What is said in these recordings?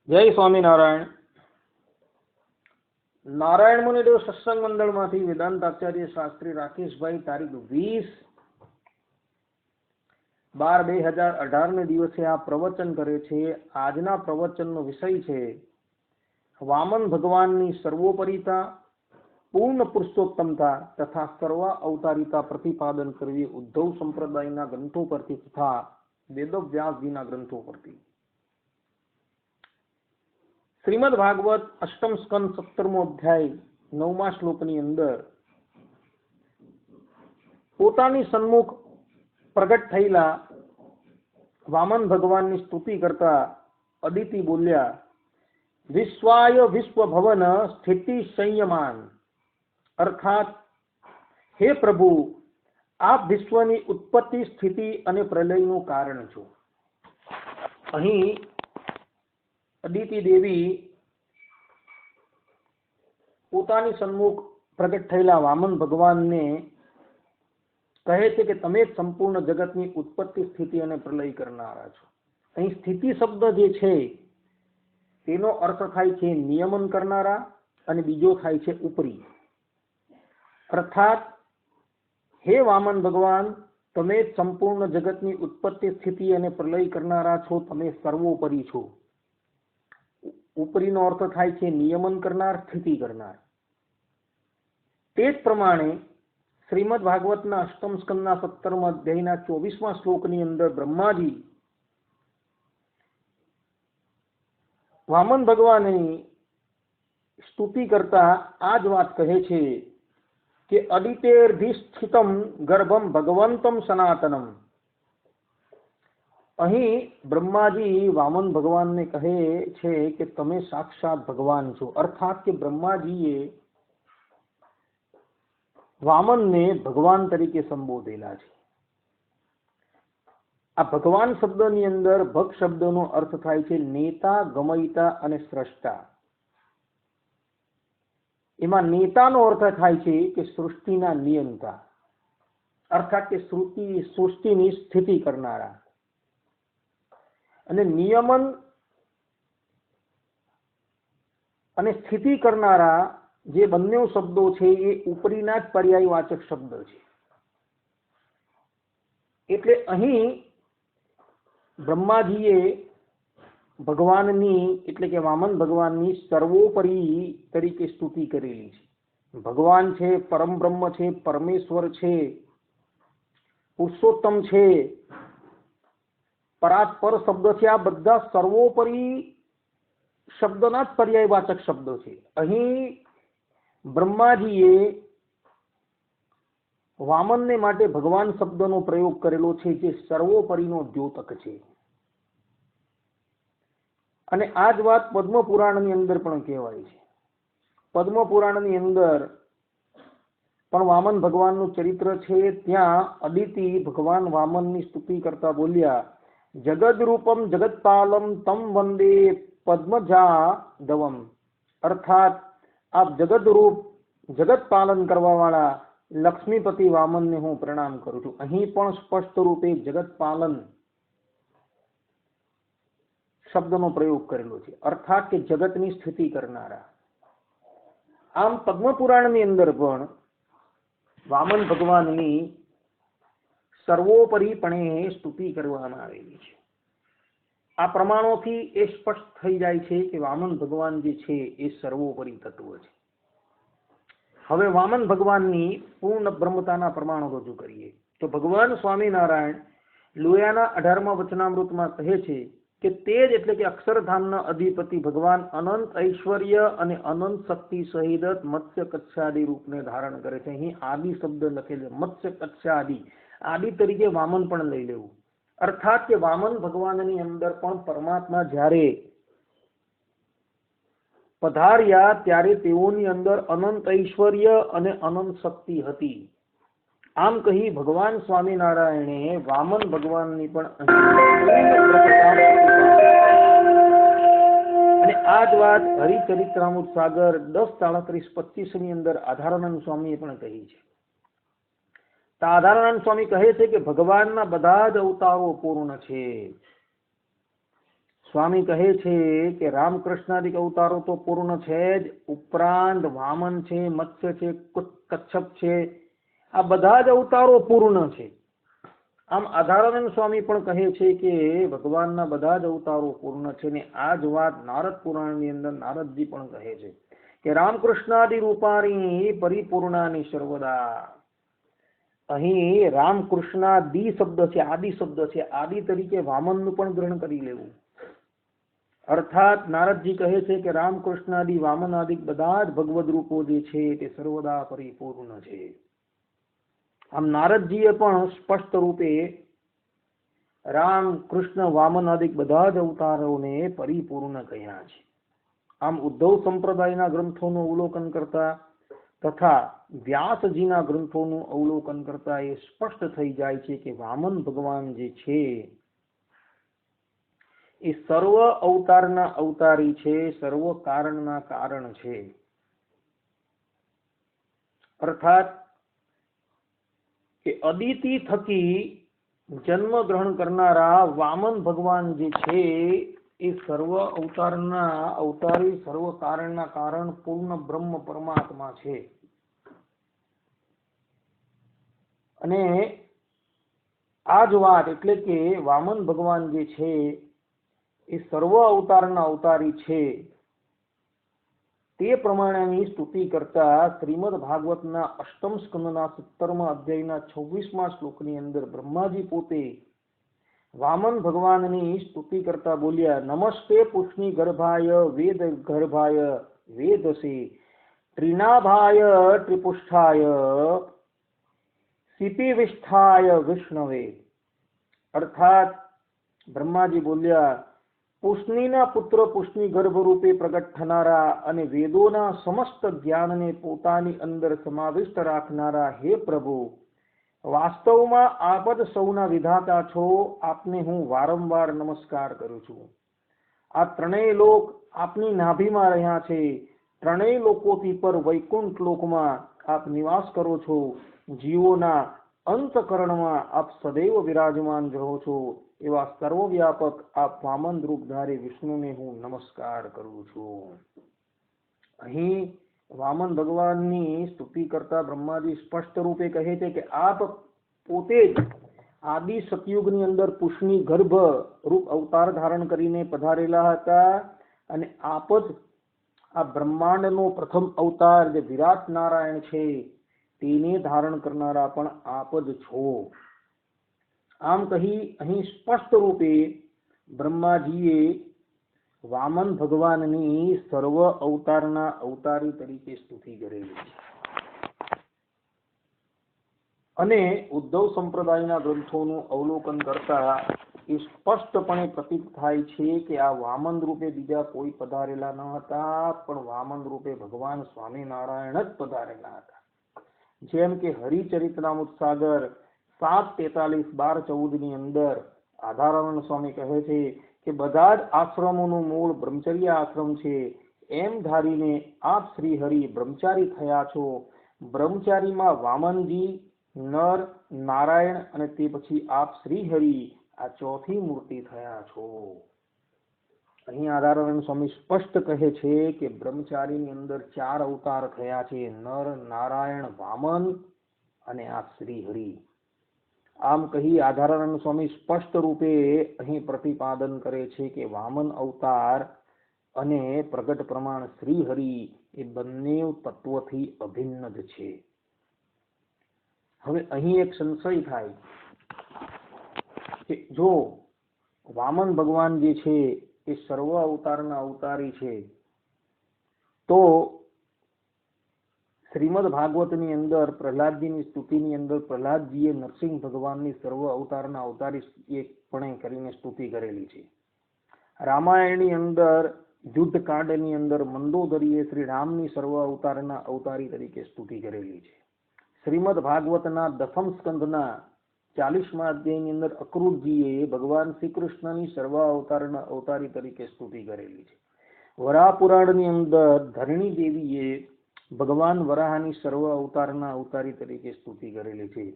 જય સ્વામિનારાયણ. નારાયણ મુનિદેવ સત્સંગ મંડળમાંથી વેદાંતાચાર્ય શાસ્ત્રી રાકેશભાઈ તારીખ 20/12/2018 ને દિવસે આ પ્રવચન કરે છે. આજના પ્રવચનનો વિષય છે વામન ભગવાનની સર્વોપરિતા, પૂર્ણ પુરુષોત્તમતા તથા સર્વ અવતારિતા પ્રતિપાદન કરવી ઉદ્ધવ સંપ્રદાયના ગ્રંથો પરથી તથા વેદવ્યાસજીના ગ્રંથો પરથી. શ્રીમદ ભાગવત અષ્ટમ સ્કંદ 17મો અધ્યાય 9મા શ્લોકની અંદર પોતાની સન્મુખ પ્રગટ થયેલા વામન ભગવાનની સ્તુતિ કરતા અદિતિ બોલ્યા, વિશ્વાય વિશ્વભવન સ્થિતિ સંયમાન, અર્થાત હે પ્રભુ, આપ વિશ્વની ઉત્પત્તિ, સ્થિતિ અને પ્રલયનું કારણ છો. અહીં અદિતિ દેવી પોતાની સન્મુખ પ્રગટ થયેલા વામન ભગવાનને કહે છે કે તમે જ સંપૂર્ણ જગતની ઉત્પત્તિ, સ્થિતિ અને પ્રલય કરનારા છો. અહીં સ્થિતિ શબ્દ જે છે તેનો અર્થ થાય છે નિયમન કરનારા અને બીજો થાય છે ઉપરી. અર્થાત હે વામન ભગવાન, તમે જ સંપૂર્ણ જગતની ઉત્પત્તિ, સ્થિતિ અને પ્રલય કરનારા છો. તમે સર્વોપરી છો. ઉપરીનો અર્થ થાય છે નિયમન કરનાર, સ્થિતિ કરનાર. તે જ પ્રમાણે શ્રીમદ ભાગવતના અષ્ટમ સ્કંદના 17મા અધ્યાયના 24મા શ્લોકની અંદર બ્રહ્માજી વામન ભગવાનની સ્તુતિ કરતા આ જ વાત કહે છે કે અદિતેર્ધિષ્ઠિતમ ગર્ભમ ભગવંતમ સનાતનમ. અહીં બ્રહ્માજી વામન ભગવાનને કહે છે કે તમે સાક્ષાત ભગવાન છો. અર્થાત કે બ્રહ્માજીએ વામનને ભગવાન તરીકે સંબોધેલા છે. આ ભગવાન શબ્દની અંદર ભગ શબ્દનો અર્થ થાય છે નેતા, ગમયતા અને સ્રષ્ટા. એમાં નેતાનો અર્થ થાય છે કે સૃષ્ટિના નિયંતા, અર્થાત કે સૃષ્ટિની સ્થિતિ કરનારા. અને નિયમન અને સ્થિતિ કરનારા જે બંને શબ્દો છે એ ઉપરીના જ પર્યાયવાચક શબ્દ છે. એટલે અહીં બ્રહ્માજીએ ભગવાનની એટલે કે વામન ભગવાનની સર્વોપરી તરીકે સ્તુતિ કરેલી છે. ભગવાન છે, પરમ બ્રહ્મ છે, પરમેશ્વર છે, પુરુષોત્તમ છે, પરાત્પર શબ્દ છે. આ બધા સર્વોપરી શબ્દના જ પર્યાયવાચક શબ્દો છે. અહીં બ્રહ્માજીએ વામનને માટે ભગવાન શબ્દનો પ્રયોગ કરેલો છે જે સર્વોપરીનો દ્યોતક છે. અને આ જ વાત પદ્મ પુરાણની અંદર પણ કહેવાય છે. પદ્મ પુરાણની અંદર પણ વામન ભગવાનનું ચરિત્ર છે. ત્યાં અદિતિ ભગવાન વામનની સ્તુતિ કરતા બોલ્યા, જગદ રૂપમ જગતપાલમ તમ વંદે પદ્મજાદવમ. અર્થાત આપ જગદ રૂપ, જગત પાલન કરવા વાળા લક્ષ્મીપતિ વામનને હું પ્રણામ કરું છું. અહીં પણ સ્પષ્ટ રૂપે જગત પાલન શબ્દનો પ્રયોગ કરેલો છે. અર્થાત કે જગતની સ્થિતિ કરનારા. આમ પદ્મ પુરાણની અંદર પણ વામન ભગવાનની સર્વોપરીપણે સ્તુતિ કરવામાં આવેલી છે. આ પ્રમાણોથી એ સ્પષ્ટ થઈ જાય છે કે વામન ભગવાન જે છે એ સર્વોપરી તત્વ છે. હવે વામન ભગવાનની પૂર્ણ બ્રહ્મતાના પ્રમાણો રજૂ કરીએ તો ભગવાન સ્વામિનારાયણ લોયાના 18મા વચનામૃતમાં કહે છે કે તે જ એટલે કે અક્ષરધામના અધિપતિ ભગવાન અનંત ઐશ્વર્ય અને અનંત શક્તિ સહિત મત્સ્ય કચ્છાદિ રૂપને ધારણ કરે છે. અહીં આદિ શબ્દ લખેલો, મત્સ્ય કચ્છાદિ, આદિ તરીકે વામન પણ લઈ લેવું. અર્થાત કે વામન ભગવાનની અંદર પણ પરમાત્મા જ્યારે પધાર્યા ત્યારે તેઓની અંદર અનંત ઐશ્વર્ય અને અનંત શક્તિ હતી. આમ કહી ભગવાન સ્વામિનારાયણે વામન ભગવાનની પણ અને આ જ વાત હરિચરિત્રામૃત સાગર 10:33-25 ની અંદર આધારાનંદ સ્વામીએ પણ કહી છે. આધારાનંદ સ્વામી કહે છે કે ભગવાનના બધા જ અવતારો પૂર્ણ છે. સ્વામી કહે છે કે રામકૃષ્ણાદિક અવતારો તો પૂર્ણ છે જ, ઉપરાંત વામન છે, મત્સ્ય છે, કચ્છપ છે, આ બધા જ અવતારો પૂર્ણ છે. આમ આધારાનંદ સ્વામી પણ કહે છે કે ભગવાનના બધા જ અવતારો પૂર્ણ છે. ને આ જ વાત નારદ પુરાણની અંદર નારદજી પણ કહે છે કે રામકૃષ્ણાદિ રૂપાણી પરિપૂર્ણાની સર્વદા. અહીં રામકૃષ્ણાદિ શબ્દ છે, આદિ શબ્દ છે. આદિ તરીકે વામનનું પણ ગ્રહણ કરી લેવું. અર્થાત નારદજી કહે છે કે રામકૃષ્ણાદિ વામનાદિક બધા જ ભગવદ રૂપો જે છે તે સર્વદા પરિપૂર્ણ છે. આમ નારદજીએ પણ સ્પષ્ટ રૂપે રામ, કૃષ્ણ, વામન આદિક બધા જ અવતારોને પરિપૂર્ણ કહ્યા છે. આમ ઉદ્ધવ સંપ્રદાયના ગ્રંથોનું અવલોકન કરતા તથા વ્યાસજીના ગ્રંથોનું અવલોકન કરતા એ સ્પષ્ટ થઈ જાય છે કે વામન ભગવાન જે છે એ સર્વ અવતારના અવતારી છે, સર્વ કારણના કારણ છે. અર્થાત કે અદિતિ થકી જન્મ ગ્રહણ કરનારા વામન ભગવાન જે છે એ સર્વ અવતારના અવતારી, સર્વ કારણના કારણ પૂર્ણ બ્રહ્મ પરમાત્મા છે. અને આ જ વાત એટલે કે વામન ભગવાન જે છે એ સર્વ અવતારના અવતારી છે તે પ્રમાણેની સ્તુતિ કરતા શ્રીમદ ભાગવતના અષ્ટમ સ્કંદના 17મા અધ્યાયના 26મા શ્લોકની અંદર બ્રહ્માજી પોતે વામન ભગવાનની સ્તુતિ કરતા બોલ્યા, નમસ્તે પુષ્ણિ ગર્ભાય વેદ ગર્ભાય વેદસે ત્રિનાભાય ત્રિપુષ્ઠાય સિપિવિષ્ઠાય વિષ્ણવે. અર્થાત બ્રહ્માજી બોલ્યા, પુષ્ણિના પુત્ર પુષ્ણિ ગર્ભ રૂપે પ્રગટ થનારા અને વેદોના સમસ્ત જ્ઞાનને પોતાની અંદર સમાવિષ્ટ રાખનારા હે પ્રભુ, વાસ્તવમાં આપ જ સૌના વિધાતા છો. આપને હું વારંવાર નમસ્કાર કરું છું. આ ત્રણેય લોક આપની નાભીમાં રહ્યા છે. ત્રણેય લોકોથી પર વૈકુંઠ લોકમાં આપ નિવાસ કરો છો. જીવોના અંતકરણમાં આપ સદૈવ વિરાજમાન રહો છો. એવા સર્વવ્યાપક આપ વામન રૂપધારી વિષ્ણુને હું નમસ્કાર કરું છું. અહીં વામન ભગવાનની સ્તુતિ કરતા બ્રહ્માજી સ્પષ્ટ રૂપે કહે છે કે આપ પોતે જ આદિ સતયુગની અંદર પુષ્ણિ ગર્ભ રૂપ અવતાર ધારણ કરીને પધારેલા હતા અને આપ જ આ બ્રહ્માંડનો પ્રથમ અવતાર જે વિરાટ નારાયણ છે તેને ધારણ કરનારા પણ આપ જ છો. આમ કહી અહીં સ્પષ્ટ રૂપે બ્રહ્માજીએ વામન ભગવાનની સર્વ અવતારના અવતારી તરીકે સ્તુતિ કરેલી છે. અને ઉદ્ધવ સંપ્રદાયના ગ્રંથોનું અવલોકન કરતા એ સ્પષ્ટપણે પ્રતીત થાય છે કે આ વામન રૂપે બીજા કોઈ પધારેલા ન હતા, પણ વામન રૂપે ભગવાન સ્વામિનારાયણ જ પધારેલા હતા. જેમ કે હરિચરિતનામૃત સાગર 7:43-12-14 ની અંદર આધારાનંદ સ્વામી કહે છે કે બધા જ આશ્રમોનું મૂળ બ્રહ્મચર્ય આશ્રમ છે. એમ ધારીને આપ શ્રી હરિ બ્રહ્મચારી થયા છો. બ્રહ્મચારીમાં વામનજી, નર, નારાયણ અને તે પછી આપ શ્રી હરિ આ ચોથી મૂર્તિ થયા છો. અહીં આધારાનંદ સ્વામી સ્પષ્ટ કહે છે કે બ્રહ્મચારીની અંદર 4 અવતાર થયા છે, નર, નારાયણ, વામન અને આપ શ્રી હરિ. આમ કહી આધારાનંદ સ્વામી સ્પષ્ટ રૂપે અહીં પ્રતિપાદન કરે છે કે વામન અવતાર અને પ્રગટ પ્રમાણ શ્રી હરિ એ બંને તત્વથી અભિન્ન જ છે. હવે અહીં એક સંશય થાય કે જો વામન ભગવાન જે છે એ સર્વ અવતારના અવતારી છે તો શ્રીમદ ભાગવતની અંદર પ્રહલાદજીની સ્તુતિની અંદર પ્રહલાદજીએ નરસિંહ ભગવાનની સર્વ અવતારના અવતારી પણ કરીને સ્તુતિ કરેલી છે. રામાયણની અંદર યુદ્ધકાંડની અંદર મંદોદરીએ શ્રી રામની સર્વ અવતારના અવતારી તરીકે સ્તુતિ કરેલી છે. શ્રીમદ ભાગવતના 10મ સ્કંધના 40મા અધ્યાયની અંદર અક્રૂરજીએ ભગવાન શ્રી કૃષ્ણની સર્વ અવતારના અવતારી તરીકે સ્તુતિ કરેલી છે. વરાહ પુરાણની અંદર ધરણી દેવીએ ભગવાન વરાહની સર્વ અવતારના અવતારી તરીકે સ્તુતિ કરેલી છે.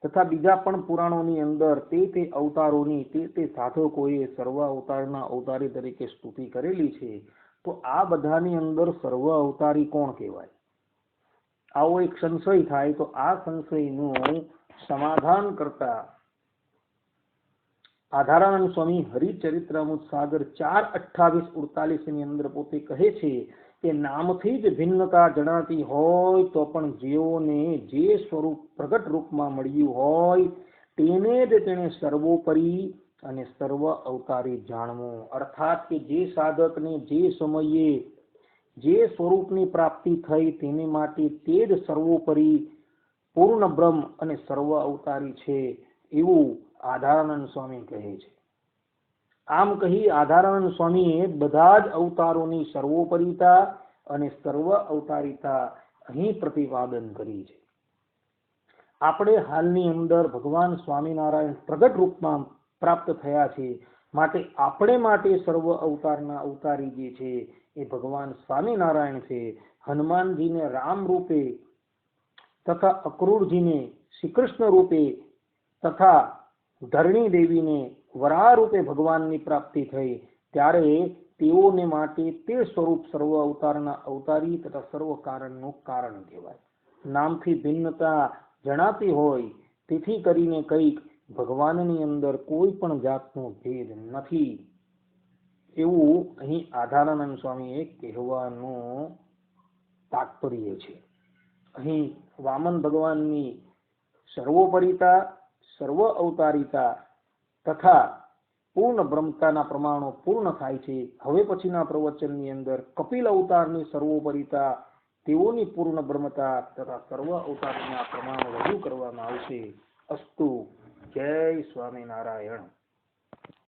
તથા બીજા પણ પુરાણોની અંદર તે અવતારોની તે સાધકોએ સર્વ અવતારના અવતારી તરીકે સ્તુતિ કરેલી છે. તો આ બધાની અંદર સર્વ અવતારી કોણ કહેવાય? આવો એક સંશય થાય તો આ સંશયનું સમાધાન કરતા આધારાનંદ સ્વામી હરિચરિત્રામૃત સાગર 4:28-48 ની અંદર પોતે કહે છે કે નામથી જ ભિન્નતા જણાતી હોય તો પણ જેઓને જે સ્વરૂપ પ્રગટ રૂપમાં મળ્યું હોય તેને જ તેને સર્વોપરી અને સર્વ અવતારી જાણવું. અર્થાત કે જે સાધકને જે સમયે જે સ્વરૂપની પ્રાપ્તિ થઈ તેને માટે તે જ સર્વોપરી પૂર્ણ બ્રહ્મ અને સર્વ અવતારી છે એવું આધારાનંદ સ્વામી કહે છે. આમ કહી આધારાનંદ સ્વામીએ બધા જ અવતારોની સર્વોપરીતા અને સર્વ અવતારીતા અહીં પ્રતિપાદન કરી છે. આપણે હાલની અંદર ભગવાન સ્વામિનારાયણ પ્રગટ રૂપમાં પ્રાપ્ત થયા છે, માટે આપણે માટે સર્વ અવતારના અવતારી જે છે એ ભગવાન સ્વામિનારાયણ છે. હનુમાનજીને રામ રૂપે તથા અક્રૂરજીને શ્રી કૃષ્ણ રૂપે તથા ધરણી દેવીને વરાહ રૂપે ભગવાનની પ્રાપ્તિ થઈ ત્યારે તેઓને માટે તે સ્વરૂપ સર્વ અવતારના અવતારી તથા સર્વ કારણનું કારણ કહેવાય. નામથી ભિન્નતા જણાતી હોય તેથી કરીને કંઈક ભગવાનની અંદર કોઈ પણ જાતનો ભેદ નથી એવું અહીં આધારાનંદ સ્વામીએ કહેવાનું તાત્પર્ય છે. અહીં વામન ભગવાનની સર્વોપરિતા, સર્વ અવતારિતા તથા પૂર્ણ બ્રહ્મતાના પ્રમાણો પૂર્ણ થાય છે. હવે પછીના પ્રવચનની અંદર કપિલ અવતારની સર્વોપરિતા, તેઓની પૂર્ણ બ્રહ્મતા તથા સર્વ અવતારના પ્રમાણો રજૂ કરવામાં આવશે. અસ્તુ. જય સ્વામિનારાયણ.